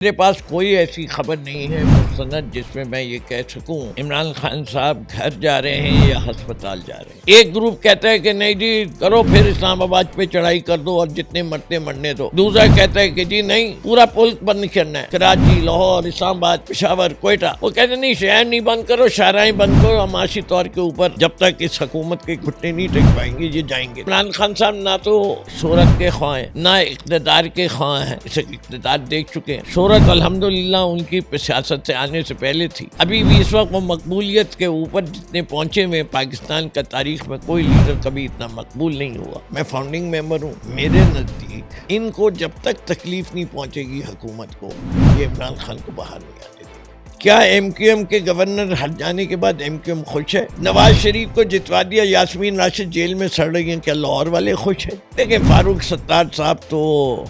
मेरे पास कोई ऐसी खबर नहीं है मुस्तनद जिसमें मैं ये कह सकूं इमरान खान साहब घर जा रहे हैं या अस्पताल जा रहे हैं। एक ग्रुप कहता है कि नहीं जी करो फिर इस्लामाबाद पे चढ़ाई कर दो और जितने मरते मरने दो। दूसरा कहता है कि जी नहीं पूरा पुल बंद करना है, कराची, लाहौर, इस्लामाबाद, पेशावर, कोयटा। वो कहते नहीं शहर नहीं बंद करो, शाहराएं बंद करो। माशी तौर के ऊपर जब तक इस हुकूमत के घुटने नहीं टेक पाएंगे ये जाएंगे। इमरान खान साहब ना तो शोहरत के ख्वाह हैं ना इक़्तिदार के ख्वाह हैं, इसे इक़्तिदार देख चुके हैं। शोहरत अल्हम्दुलिल्लाह उनकी सियासत से आने से पहले थी। अभी भी इस वक्त वो मकबूलियत के ऊपर जितने पहुंचे हुए पाकिस्तान का तारीख में कोई लीडर कभी इतना मकबूल नहीं हुआ। मैं फाउंडिंग मेंबर हूँ। मेरे नज़दीक इनको जब तक तकलीफ नहीं पहुंचेगी हुकूमत को, ये इमरान खान को बाहर नहीं आने देगी। क्या MQM के गवर्नर हट जाने के बाद MQM खुश है? नवाज शरीफ को जितवा दिया, यास्मीन राशिद जेल में सड़ रही हैं, क्या लाहौर वाले खुश हैं? लेकिन फारूक सत्तार साहब तो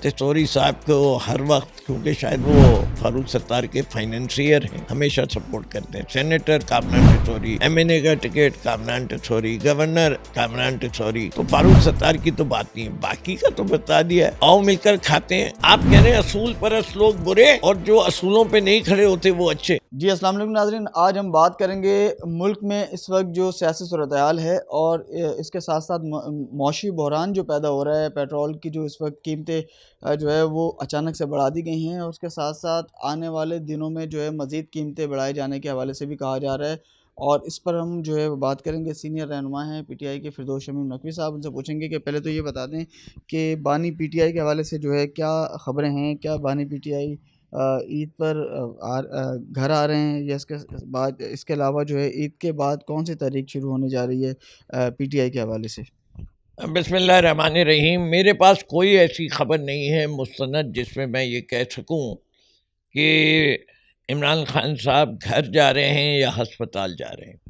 तिजोरी साहब को हर वक्त, क्योंकि शायद वो फारूक सत्तार के फाइनेंसियर हैं, हमेशा सपोर्ट करते हैं। सेनेटर कामरान तिजोरी, MNA का टिकट कामरान तिजोरी, गवर्नर कामरान तिजोरी, तो फारूक सत्तार की तो बात नहीं है। बाकी का तो बता दिया है, आओ मिलकर खाते हैं। आप कह रहे हैं असूल परस्त लोग बुरे और जो असूलों पे नहीं खड़े होते वो अच्छे। जी अस्सलाम वालेकुम नाज़रीन, आज हम बात करेंगे मुल्क में इस वक्त जो सियासी सूरत-ए-हाल है और इसके साथ साथ मौशी बहरान जो पैदा हो रहा है। पेट्रोल की जो इस वक्त कीमतें जो है वो अचानक से बढ़ा दी गई हैं और उसके साथ साथ आने वाले दिनों में जो है मज़ीद कीमतें बढ़ाए जाने के हवाले से भी कहा जा रहा है। और इस पर हम जो है बात करेंगे। सीनियर रहनुमा हैं PTI के फिरदौस शमीम नकवी साहब, उनसे पूछेंगे कि पहले तो ये बता दें कि बानी PTI के हवाले से जो है क्या ख़बरें हैं, क्या बानी PTI ईद पर घर आ रहे हैं या इसके अलावा जो है ईद के बाद कौन सी तारीख शुरू होने जा रही है PTI के हवाले से? बिस्मिल्लाहिर्रहमानिर्रहीम। मेरे पास कोई ऐसी खबर नहीं है मुस्तनद जिसमें मैं ये कह सकूं कि इमरान खान साहब घर जा रहे हैं या अस्पताल जा रहे हैं।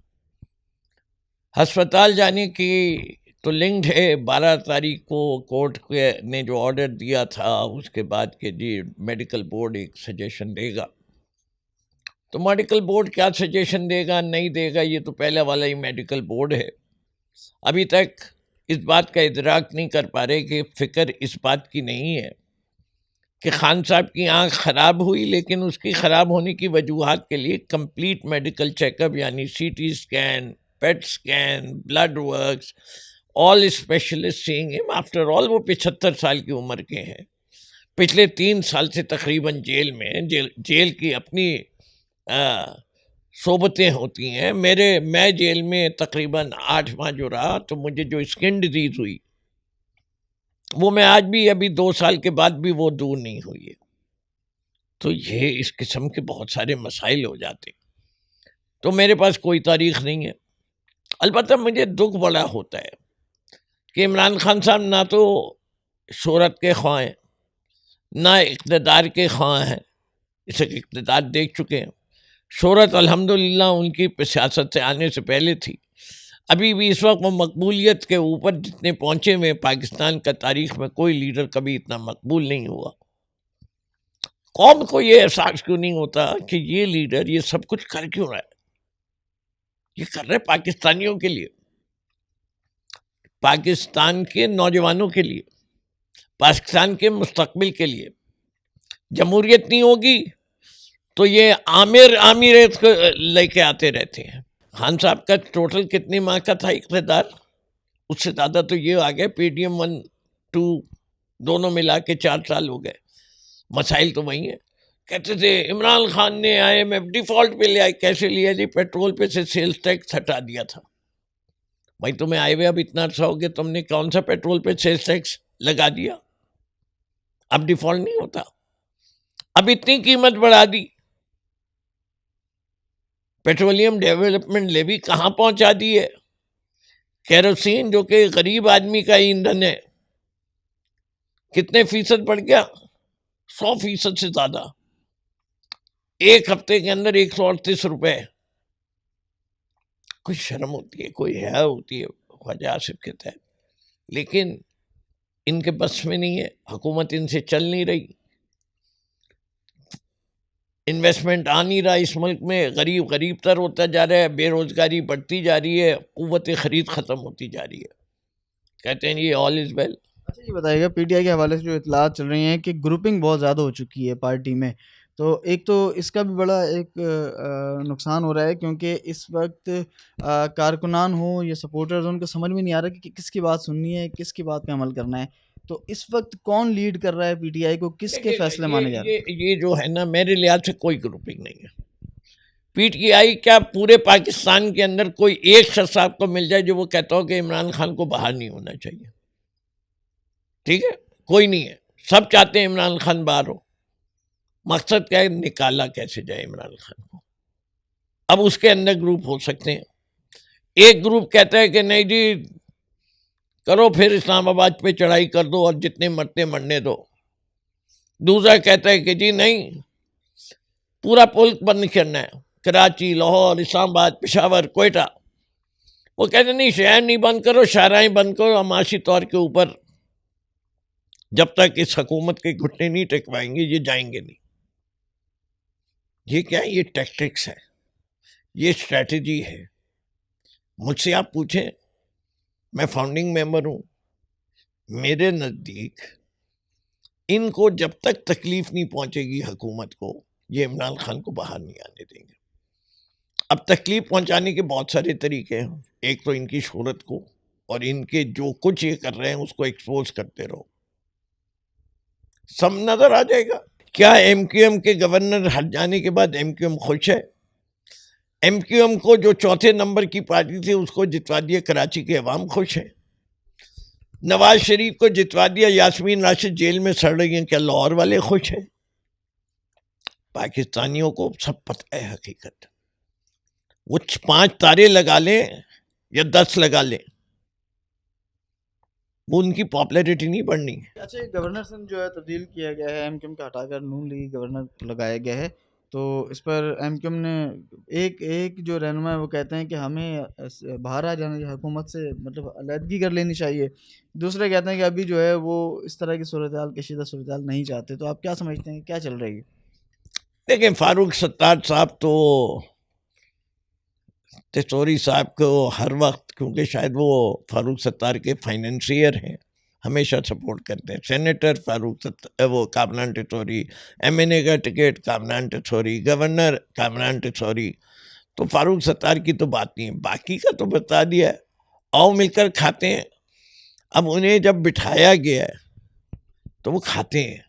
अस्पताल जाने की तो लिंक्ड है। 12 तारीख को कोर्ट ने जो ऑर्डर दिया था उसके बाद के जी मेडिकल बोर्ड एक सजेशन देगा। तो मेडिकल बोर्ड क्या सजेशन देगा नहीं देगा ये तो पहले वाला ही मेडिकल बोर्ड है। अभी तक इस बात का इदराक नहीं कर पा रहे कि फ़िक्र इस बात की नहीं है कि खान साहब की आँख ख़राब हुई, लेकिन उसकी ख़राब होने की वजूहात के लिए कंप्लीट मेडिकल चेकअप यानी CT scan, PET scan, blood works, all specialist seeing him. After all वो 75 साल की उम्र के हैं। पिछले 3 साल से तकरीबन जेल में जेल की अपनी सोबतें होती हैं। मैं जेल में तकरीबन 8 माह जो रहा, तो मुझे जो स्किन डिजीज़ हुई वो मैं आज भी अभी 2 साल के बाद भी वो दूर नहीं हुई है। तो ये इस किस्म के बहुत सारे मसाइल हो जाते। तो मेरे पास कोई तारीख़ नहीं है। अलबत्ता मुझे दुख बड़ा होता है कि इमरान खान साहब ना तो शोहरत के ख्वाह हैं ना इक़्तिदार के ख्वाह हैं, इसे इक़्तिदार देख चुके हैं। शोहरत अल्हम्दुलिल्लाह उनकी सियासत से आने से पहले थी। अभी भी इस वक्त वो मकबूलियत के ऊपर जितने पहुंचे हुए पाकिस्तान का तारीख में कोई लीडर कभी इतना मकबूल नहीं हुआ। कौम को ये एहसास क्यों नहीं होता कि ये लीडर ये सब कुछ कर क्यों रहा है? ये कर रहे पाकिस्तानियों के लिए, पाकिस्तान के नौजवानों के लिए, पाकिस्तान के मुस्तकबिल के लिए। जमहूरियत नहीं होगी तो ये आमिर को लेके आते रहते हैं। खान साहब का टोटल कितनी माह का था इक़्तिदार? उससे ज़्यादा तो ये आ गए। PDM 1, 2 दोनों मिला के 4 साल हो गए। मसाइल तो वही हैं। कहते थे इमरान खान ने IMF डिफ़ॉल्ट पे लिया। कैसे लिया जी? पेट्रोल पे से सेल्स टैक्स हटा दिया था। भाई तुम्हें आए हुए अब इतना अच्छा हो गया, तुमने कौन सा पेट्रोल पे सेल्स टैक्स लगा दिया? अब डिफ़ॉल्ट नहीं होता। अब इतनी कीमत बढ़ा दी। पेट्रोलियम डेवलपमेंट लेवी कहाँ पहुंचा दी है? केरोसिन जो कि गरीब आदमी का ईंधन है, कितने फीसद बढ़ गया? 100% से ज़्यादा। एक हफ्ते के अंदर 138 रुपये। कोई शर्म होती है, कोई है होती है ख्वाजा आसिफ के तहत, लेकिन इनके बस में नहीं है। हुकूमत इनसे चल नहीं रही, इन्वेस्टमेंट आ नहीं रहा इस मुल्क में। गरीब तर होता जा रहा है, बेरोज़गारी बढ़ती जा रही है, क़ुव्वत ख़रीद ख़त्म होती जा रही है। कहते हैं ये ऑल इज़ वेल। अच्छा ये बताइएगा, PTI के हवाले से जो इत्तलात चल रही हैं कि ग्रुपिंग बहुत ज़्यादा हो चुकी है पार्टी में, तो एक तो इसका भी बड़ा एक नुकसान हो रहा है, क्योंकि इस वक्त कारकुनान हो या सपोर्टर्स, उनको समझ में नहीं आ रहा कि किसकी बात सुननी है, किसकी बात पे अमल करना है। तो इस वक्त कौन लीड कर रहा है पीटीआई को, किसके देखिए, फैसले माने जा रहे हैं? ये जो है ना, मेरे लिहाज से कोई ग्रुपिंग नहीं है। पीटीआई क्या, पूरे पाकिस्तान के अंदर कोई एक शख्स आपको मिल जाए जो वो कहता हो कि इमरान खान को बाहर नहीं होना चाहिए? ठीक है, कोई नहीं है। सब चाहते हैं इमरान खान बाहर हो। मकसद क्या है? निकाला कैसे जाए इमरान खान को। अब उसके अंदर ग्रुप हो सकते हैं। एक ग्रुप कहता है कि नहीं जी, करो फिर इस्लामाबाद पे चढ़ाई कर दो और जितने मरते मरने दो। दूसरा कहता है कि जी नहीं, पूरा पुल बंद करना है, कराची, लाहौर, इस्लामाबाद, पेशावर, कोयटा। वो कहते नहीं, शहर नहीं बंद करो, शाहराएं बंद करो, माशी तौर के ऊपर जब तक इस हुकूमत के घुटने नहीं टेकवाएंगे ये जाएंगे नहीं। ये क्या है? ये टैक्टिक्स है, ये स्ट्रैटेजी है। मुझसे आप पूछें, मैं फाउंडिंग मेंबर हूं, मेरे नज़दीक इनको जब तक तकलीफ नहीं पहुंचेगी हुकूमत को, ये इमरान खान को बाहर नहीं आने देंगे। अब तकलीफ पहुंचाने के बहुत सारे तरीके हैं। एक तो इनकी शोहरत को और इनके जो कुछ ये कर रहे हैं उसको एक्सपोज करते रहो, सब नजर आ जाएगा। क्या एमक्यूएम के गवर्नर हट जाने के बाद एमक्यूएम खुश है? एमक्यूएम को जो चौथे नंबर की पार्टी थी उसको जितवा दिया कराची के अवाम खुश है। नवाज शरीफ को जितवा दिया, यास्मीन राशिद जेल में सड़ रही हैं, क्या लाहौर वाले खुश हैं? पाकिस्तानियों को सब पता है हकीकत। वो 5 तारे लगा लें या 10 लगा लें, वो उनकी पॉपुलैरिटी नहीं बढ़नी। अच्छा, ये गवर्नर सिंह जो है तब्दील किया गया है, एमक्यूएम का हटाकर नून लीग गवर्नर लगाया गया है, तो इस पर एमक्यूएम ने एक जो रहनुमा है वो कहते हैं कि हमें बाहर आ जाना चाहिए, हुकूमत से मतलब अलहदगी कर लेनी चाहिए। दूसरे कहते हैं कि अभी जो है वो इस तरह की सूरत हाल, कशीदा सूरत हाल नहीं चाहते। तो आप क्या समझते हैं, क्या चल रही है? देखिए, फारूक सत्तार साहब तो तिजोरी साहब को हर वक्त, क्योंकि शायद वो फारूक सत्तार के फाइनेंशियर हैं, हमेशा सपोर्ट करते हैं। सेनेटर फारूक सत्तार, वो कामरान तिजोरी, एमएनए का टिकट कामरान तिजोरी, गवर्नर कामरान तिजोरी। तो फारूक सत्तार की तो बात नहीं है, बाकी का तो बता दिया है। आओ मिलकर खाते हैं। अब उन्हें जब बिठाया गया है तो वो खाते हैं।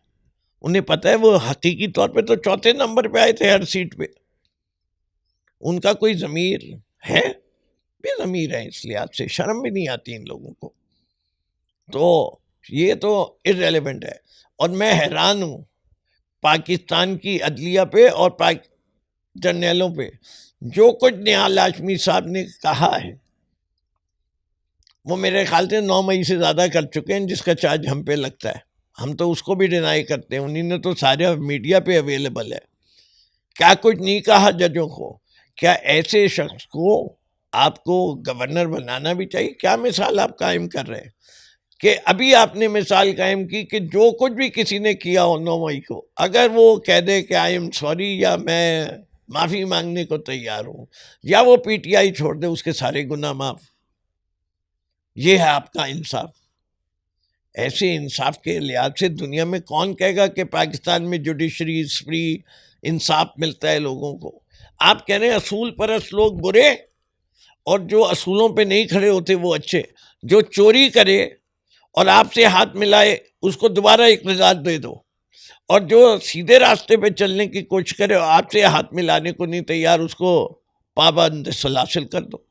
उन्हें पता है वो हकीकी तौर पे तो चौथे नंबर पे आए थे हर सीट पे। उनका कोई ज़मीर है? बेज़मीर है, इस लिहाज से शर्म भी नहीं आती इन लोगों को। तो ये तो इररेलेवेंट है। और मैं हैरान हूँ पाकिस्तान की अदलिया पे और पाक जर्नलों पे। जो कुछ निहाल हाशमी साहब ने कहा है वो मेरे ख्याल से 9 मई से ज़्यादा कर चुके हैं, जिसका चार्ज हम पे लगता है। हम तो उसको भी डिनाई करते हैं, उन्हीं ने तो सारे मीडिया पे अवेलेबल है। क्या कुछ नहीं कहा जजों को? क्या ऐसे शख्स को आपको गवर्नर बनाना भी चाहिए? क्या मिसाल आप कायम कर रहे हैं कि अभी आपने मिसाल कायम की कि जो कुछ भी किसी ने किया हो 9 मई को, अगर वो कह दे कि आई एम सॉरी या मैं माफ़ी मांगने को तैयार हूँ, या वो पीटीआई छोड़ दे, उसके सारे गुनाह माफ़। ये है आपका इंसाफ? ऐसे इंसाफ के लिहाज से दुनिया में कौन कहेगा कि पाकिस्तान में जुडिशरी फ्री, इंसाफ मिलता है लोगों को? आप कह रहे हैं असूल परस्त लोग बुरे और जो असूलों पे नहीं खड़े होते वो अच्छे। जो चोरी करे और आपसे हाथ मिलाए उसको दोबारा इक़्तिदार दे दो, और जो सीधे रास्ते पे चलने की कोशिश करे और आपसे हाथ मिलाने को नहीं तैयार, उसको पाबंद सलासिल कर दो।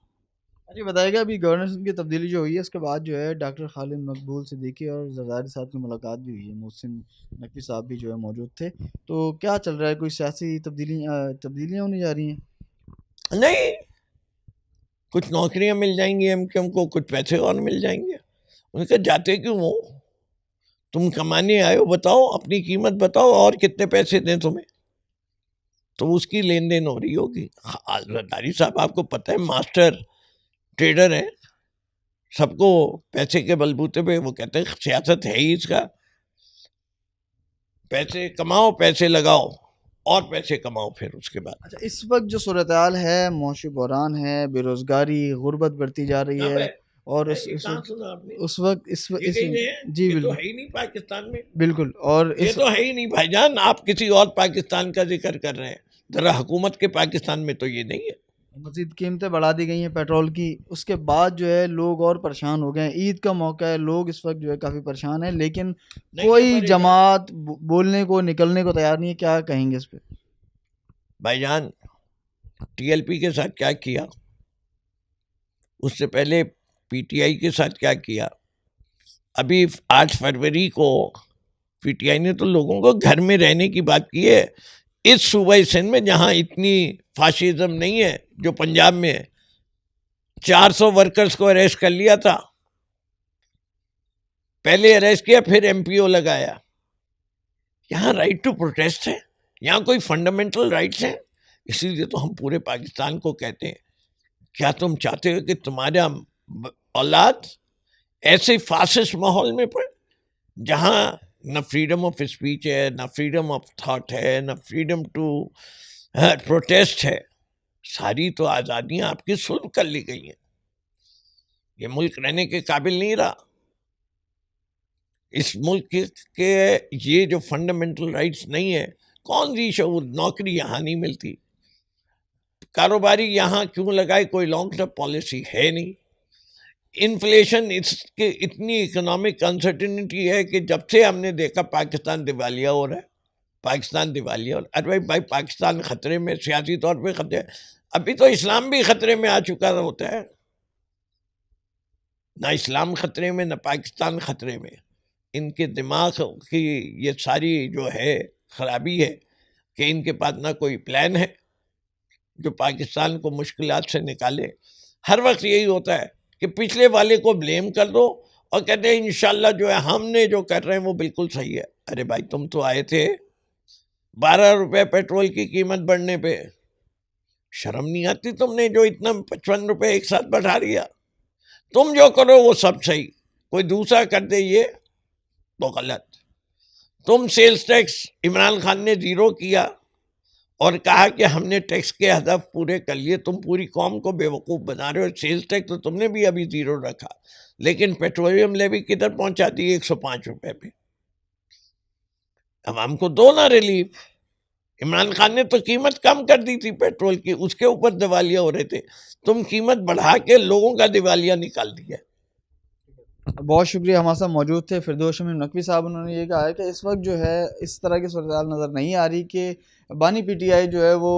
अच्छा, बताइएगा, अभी गवर्नर सिंह की तब्दीली जो हुई है उसके बाद जो है डॉक्टर खालिद मकबूल सिद्दीकी और जरदारी साहब की मुलाकात भी हुई है, मोहसिन नकवी साहब भी जो है मौजूद थे। तो क्या चल रहा है, कोई सियासी तब्दीलियाँ होने जा रही हैं? नहीं, कुछ नौकरियां मिल जाएंगी एमक्यूएम को, कुछ पैसे और मिल जाएंगे। उनके जाते क्यों हो? तुम कमाने आए हो, बताओ अपनी कीमत बताओ और कितने पैसे दें तुम्हें, तो उसकी लेन देन हो रही होगी। जरदारी साहब आपको पता है मास्टर ट्रेडर है, सबको पैसे के बलबूते पे वो कहते हैं सियासत है ही इसका, पैसे कमाओ, पैसे लगाओ और पैसे कमाओ फिर उसके बाद। अच्छा, इस वक्त जो सूरत हाल है, मौशी बहरान है, बेरोज़गारी, गुर्बत बढ़ती जा रही है, और ये कहाँ सुना आपने? उस वक्त ये कहीं नहीं है, जी ये तो बिल्कुल है ही नहीं पाकिस्तान में, बिल्कुल। और ये इस तो है ही नहीं भाईजान। आप किसी और पाकिस्तान का जिक्र कर रहे हैं, जरा हुकूमत के पाकिस्तान में तो ये नहीं है। मज़ीद कीमतें बढ़ा दी गई हैं पेट्रोल की, उसके बाद जो है लोग और परेशान हो गए हैं। ईद का मौका है, लोग इस वक्त जो है काफ़ी परेशान हैं, लेकिन नहीं है कोई परेशान जमात बोलने को निकलने को तैयार नहीं है। क्या कहेंगे इस पे? भाईजान। टीएलपी के साथ क्या किया, उससे पहले पीटीआई के साथ क्या किया। अभी 8 फरवरी को पीटीआई ने तो लोगों को घर में रहने की बात की है। इस सूबे सिंध में जहां इतनी फाशिज्म नहीं है जो पंजाब में है, 400 वर्कर्स को अरेस्ट कर लिया था। पहले अरेस्ट किया, फिर एमपीओ लगाया। यहाँ राइट टू प्रोटेस्ट है, यहाँ कोई फंडामेंटल राइट्स हैं। इसीलिए तो हम पूरे पाकिस्तान को कहते हैं, क्या तुम चाहते हो कि तुम्हारा औलाद ऐसे फासिस्ट माहौल में पड़े जहाँ न फ्रीडम ऑफ स्पीच है, न फ्रीडम ऑफ थॉट है, न फ्रीडम टू प्रोटेस्ट है। सारी तो आज़ादियाँ आपकी सुल्ब कर ली गई हैं। ये मुल्क रहने के काबिल नहीं रहा। इस मुल्क के ये जो फंडामेंटल राइट्स नहीं है, कौन सी शऊर, नौकरी यहाँ नहीं मिलती, कारोबारी यहाँ क्यों लगाए, कोई लॉन्ग टर्म पॉलिसी है नहीं। इन्फ्लेशन, इसके इतनी इकोनॉमिक अनसर्टिनिटी है कि जब से हमने देखा पाकिस्तान दिवालिया हो रहा है, पाकिस्तान दिवालिया हो रहा है। अरे भाई पाकिस्तान खतरे में, सियासी तौर पे खतरे। अभी तो इस्लाम भी खतरे में आ चुका होता है। ना इस्लाम खतरे में, ना पाकिस्तान खतरे में। इनके दिमाग की ये सारी जो है खराबी है कि इनके पास ना कोई प्लान है जो पाकिस्तान को मुश्किलात से निकाले। हर वक्त यही होता है कि पिछले वाले को ब्लेम कर दो और कहते हैं इंशाल्लाह जो है हमने जो कर रहे हैं वो बिल्कुल सही है। अरे भाई तुम तो आए थे 12 रुपये पेट्रोल की कीमत बढ़ने पे, शर्म नहीं आती तुमने जो इतना 55 रुपये एक साथ बढ़ा दिया। तुम जो करो वो सब सही, कोई दूसरा कर दे ये तो गलत। तुम सेल्स टैक्स इमरान खान ने जीरो किया और कहा कि हमने टैक्स के हदफ पूरे कर लिए। तुम पूरी कौम को बेवकूफ़ बना रहे हो। सेल्स टैक्स तो तुमने भी अभी जीरो रखा, लेकिन पेट्रोलियम लेवी किधर पहुंचा दी, 105 रुपये पे। अब हमको दो ना रिलीफ। इमरान खान ने तो कीमत कम कर दी थी पेट्रोल की, उसके ऊपर दिवालिया हो रहे थे। तुम कीमत बढ़ा के लोगों का दिवालिया निकाल दिया। बहुत शुक्रिया, हमारे साथ मौजूद थे फिरदौस शमीम नकवी साहब। उन्होंने ये कहा है कि इस वक्त जो है इस तरह की सूरत नज़र नहीं आ रही कि बानी पीटीआई जो है वो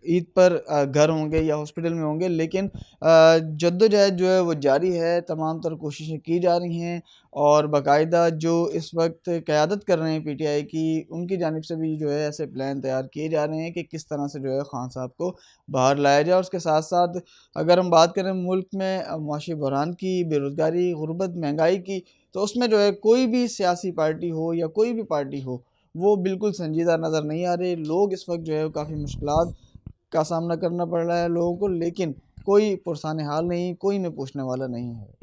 ईद पर घर होंगे या हॉस्पिटल में होंगे, लेकिन जद्दोजहद जो है वो जारी है। तमाम तरह कोशिशें की जा रही हैं और बाकायदा जो इस वक्त क़यादत कर रहे हैं पीटीआई की, उनकी जानिब से भी जो है ऐसे प्लान तैयार किए जा रहे हैं कि किस तरह से जो है खान साहब को बाहर लाया जाए। उसके साथ साथ अगर हम बात करें मुल्क में माशी बहरान की, बेरोज़गारी, गुर्बत, महंगाई की, तो उसमें जो है कोई भी सियासी पार्टी हो या कोई भी पार्टी हो वो बिल्कुल संजीदा नज़र नहीं आ रहे। लोग इस वक्त जो है काफ़ी मुश्किलात का सामना करना पड़ रहा है लोगों को, लेकिन कोई पुरसाने हाल नहीं, कोई न पूछने वाला नहीं है।